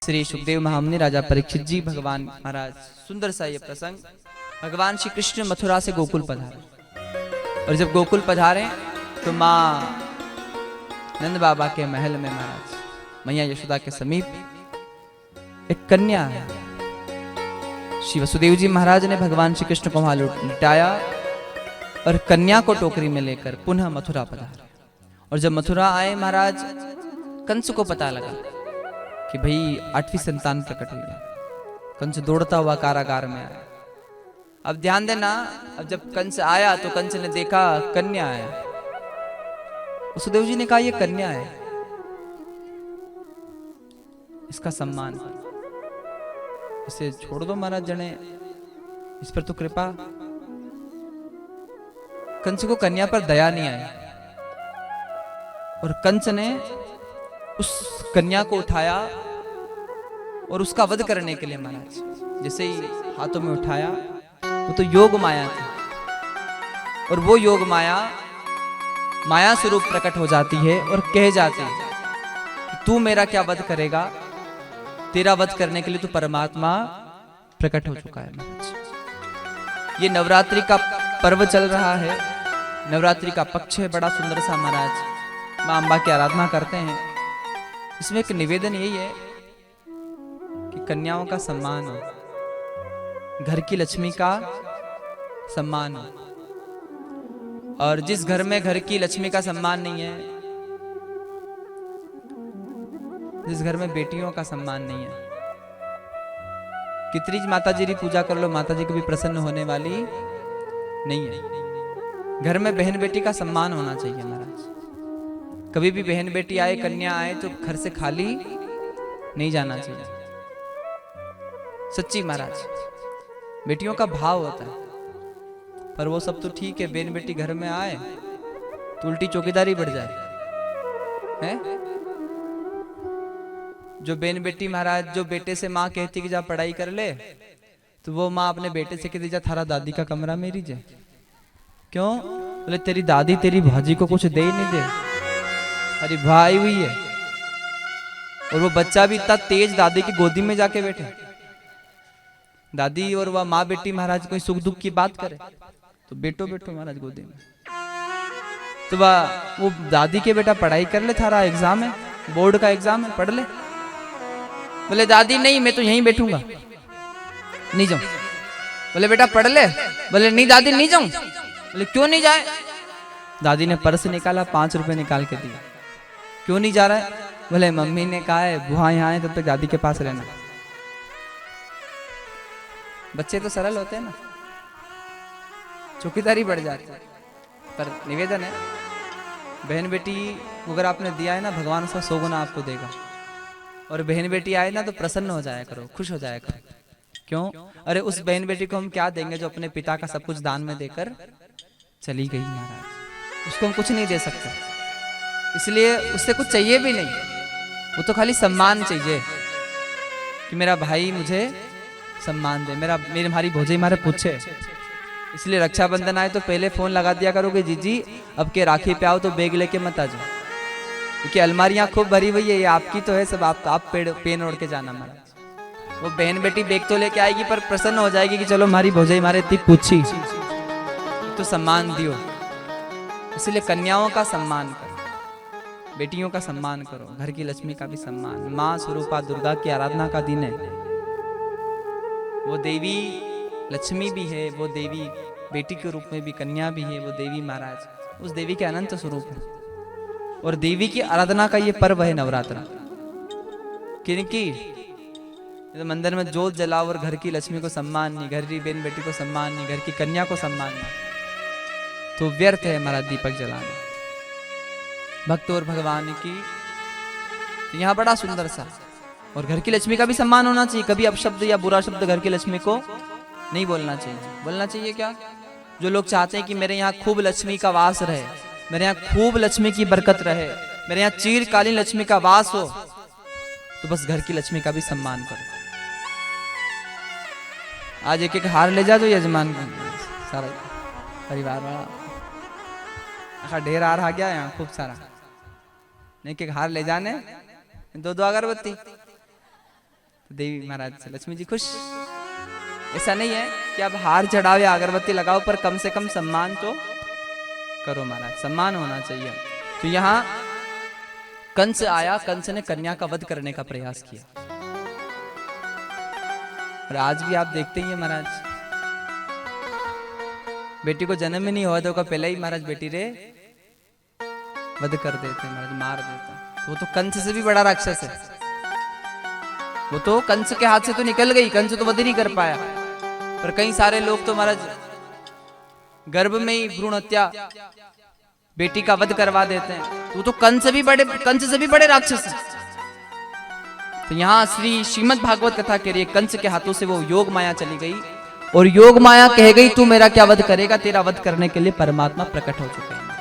श्री सुखदेव महामुनि राजा परीक्षित जी भगवान महाराज, सुंदर सा ये प्रसंग। भगवान श्री कृष्ण मथुरा से गोकुल पधारे और जब गोकुल पधारे तो माँ नंद बाबा के महल में महाराज मैया यशोदा के समीप एक कन्या है। श्री वसुदेव जी महाराज ने भगवान श्री कृष्ण को वहां लिटाया और कन्या को टोकरी में लेकर पुनः मथुरा पधारे। और जब मथुरा आए महाराज, कंस को पता लगा कि भाई 8वीं संतान प्रकट हुई है। कंस दौड़ता हुआ कारागार में आया। अब ध्यान देना, अब जब कंस आया तो कंस ने देखा कन्या है। वसुदेव जी ने कहा ये कन्या है, इसका सम्मान, इसे छोड़ दो महाराज जने, इस पर तो कृपा। कंस को कन्या पर दया नहीं आई और कंस ने उस कन्या को उठाया और उसका वध करने के लिए महाराज जैसे ही हाथों में उठाया, वो तो योग माया थी और वो योग माया माया स्वरूप प्रकट हो जाती है और कह जाती है तू मेरा क्या वध करेगा, तेरा वध करने के लिए तो परमात्मा प्रकट हो चुका है महाराज। ये नवरात्रि का पर्व चल रहा है, नवरात्रि का पक्ष है, बड़ा सुंदर सा महाराज मां अंबा की आराधना करते हैं। इसमें एक निवेदन यही है कि कन्याओं का सम्मान हो, घर की लक्ष्मी का सम्मान हो। और जिस घर में घर की लक्ष्मी का सम्मान नहीं है, जिस घर में बेटियों का सम्मान नहीं है, कितनी माता जी की पूजा कर लो, माता जी कभी प्रसन्न होने वाली नहीं है। घर में बहन बेटी का सम्मान होना चाहिए महाराज। कभी भी बहन बेटी आए, कन्या आए तो घर से खाली नहीं जाना चाहिए। सच्ची महाराज, बेटियों का भाव होता है, पर वो सब तो ठीक है, बहन बेटी घर में आए तो उल्टी चौकीदारी बढ़ जाए हैं? जो बहन बेटी महाराज, जो बेटे से माँ कहती कि जा पढ़ाई कर ले, तो वो माँ अपने बेटे से कहती जा थारा दादी का कमरा मेरी जे। क्यों? बोले तेरी दादी तेरी भाजी को कुछ दे ही नहीं दे, अरे भाई हुई है। और वो बच्चा भी इतना तेज दादी की गोदी में जाके बैठे। दादी और वह माँ बेटी महाराज कोई सुख दुख की बात करे तो बेटो बेटो महाराज गोदी में, तो वो दादी के बेटा पढ़ाई कर ले, थारा एग्जाम है, बोर्ड का एग्जाम है, पढ़ ले। बोले दादी नहीं, मैं तो यहीं बैठूंगा, नहीं जाऊं। बोले बेटा पढ़ ले। बोले नहीं दादी नहीं जाऊं। बोले क्यों नहीं जाए? दादी ने पर्स निकाला, 5 रुपए निकाल के दिया। क्यों नहीं जा रहा है? बोले मम्मी ने कहा है बुआ यहाँ है तब तक दादी के पास रहना। बच्चे तो सरल होते हैं ना, चौकीदारी बढ़ जाती है। पर निवेदन है, बहन बेटी को अगर आपने दिया है ना, भगवान उसका 100 गुना आपको देगा। और बहन बेटी आए ना तो प्रसन्न हो जाया करो, खुश हो जाया करो। क्यों? अरे उस बहन बेटी को हम क्या देंगे जो अपने पिता का सब कुछ दान में देकर चली गई महाराज, उसको हम कुछ नहीं दे सकते, इसलिए उससे कुछ चाहिए भी नहीं, वो तो खाली सम्मान चाहिए कि मेरा भाई मुझे सम्मान दे, मेरी हमारी भौजाई मारे पूछे। इसलिए रक्षाबंधन आए तो पहले फोन लगा दिया करोगे, जीजी अब के राखी पे आओ तो बैग लेके मत आ जाओ, क्योंकि अलमारियां खूब भरी हुई है, ये आपकी तो है सब, आप पेन ओढ़ के जाना महाराज। वो बहन बेटी बैग तो लेके आएगी पर प्रसन्न हो जाएगी कि चलो हमारी भौजाई मारे इतनी पूछी तो सम्मान दियो। इसलिए कन्याओं का सम्मान करो, बेटियों का सम्मान करो, घर की लक्ष्मी का भी सम्मान। माँ स्वरूपा दुर्गा की आराधना का दिन है, वो देवी लक्ष्मी भी है, वो देवी बेटी के रूप में भी कन्या भी है, वो देवी महाराज उस देवी के अनंत स्वरूप है। और देवी की आराधना का ये पर्व है नवरात्र। क्योंकि मंदिर में जोत जलाओ और घर की लक्ष्मी को सम्मान नहीं, घर की बहन बेटी को सम्मान नहीं, घर की कन्या को सम्मान नहीं, तो व्यर्थ है हमारा दीपक जलाना। भक्त और भगवान की तो यहाँ बड़ा सुंदर सा, और घर की लक्ष्मी का भी सम्मान होना चाहिए। कभी अपशब्द या बुरा शब्द घर की लक्ष्मी को नहीं बोलना चाहिए। बोलना चाहिए क्या? जो लोग चाहते हैं कि मेरे यहाँ खूब लक्ष्मी का वास रहे, मेरे यहाँ खूब लक्ष्मी की बरकत रहे, मेरे यहाँ चिरकालीन लक्ष्मी का वास हो, तो बस घर की लक्ष्मी का भी सम्मान करो। आज एक एक हार ले जा, जो यजमान सारा परिवार वाला ढेर हार आ गया यहाँ खूब सारा, एक एक हार ले जाने, 2-2 अगरबत्ती तो देवी महाराज से लक्ष्मी जी खुश। ऐसा नहीं है कि अब हार चढ़ाओ या अगरबत्ती लगाओ, पर कम से कम सम्मान तो करो महाराज, सम्मान होना चाहिए। तो यहाँ कंस आया, कंस ने कन्या का वध करने का प्रयास किया। और आज भी आप देखते ही हैं महाराज, बेटी को जन्म ही नहीं हुआ तो पहले ही महाराज बेटी रे वध कर देते महाराज, मार देते। तो वो तो कंस से भी बड़ा राक्षस है, वो तो कंस के हाथ से तो निकल गई, कंस तो वध नहीं कर पाया। पर कई सारे लोग तो महाराज गर्भ में ही भ्रूण हत्या, बेटी का वध करवा देते हैं। तो वो तो कंस से भी बड़े राक्षस हैं। तो यहाँ श्रीमद् भागवत कथा कह रही है, कंस के हाथों से वो योग माया चली गई और योग माया कह गई तू मेरा क्या वध करेगा, तेरा वध करने के लिए परमात्मा प्रकट हो चुके हैं।